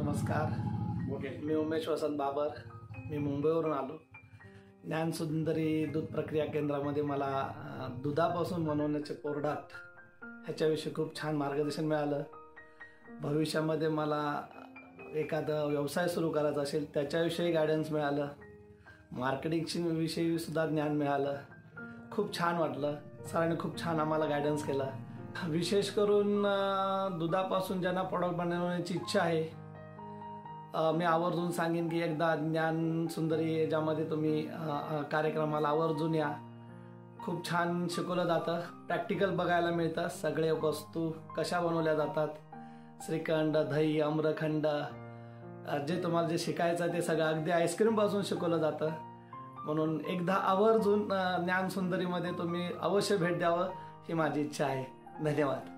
नमस्कार. मी उमेश वसंत बाबर. मी मुंबईवरून आलो. ज्ञानसुंदरी दूध प्रक्रिया केंद्रामध्ये मला दुधापासून बनवण्याचे प्रोडक्ट ह्याच्याविषयी खूप छान मार्गदर्शन मिळालं. भविष्यामध्ये मला एखादा व्यवसाय सुरू करायचा असेल त्याच्याविषयी गायडन्स मिळालं. मार्केटिंगची विषयी सुद्धा ज्ञान मिळालं. खूप छान वाटलं. सरांनी खूप छान आम्हाला गायडन्स केला. विशेष करून दुधापासून ज्यांना प्रोडक्ट बनवण्याची इच्छा आहे, मी आवर्जून सांगेन की एकदा ज्ञानसुंदरी याच्यामध्ये तुम्ही कार्यक्रमाला आवर्जून या. खूप छान शिकवलं जातं. प्रॅक्टिकल बघायला मिळतं. सगळे वस्तू कशा बनवल्या जातात, श्रीखंड, दही, आम्रखंड, जे तुम्हाला जे शिकायचं ते सगळं अगदी आईस्क्रीमपासून शिकवलं जातं. म्हणून एकदा आवर्जून ज्ञानसुंदरीमध्ये तुम्ही अवश्य भेट द्यावं ही माझी इच्छा आहे. धन्यवाद.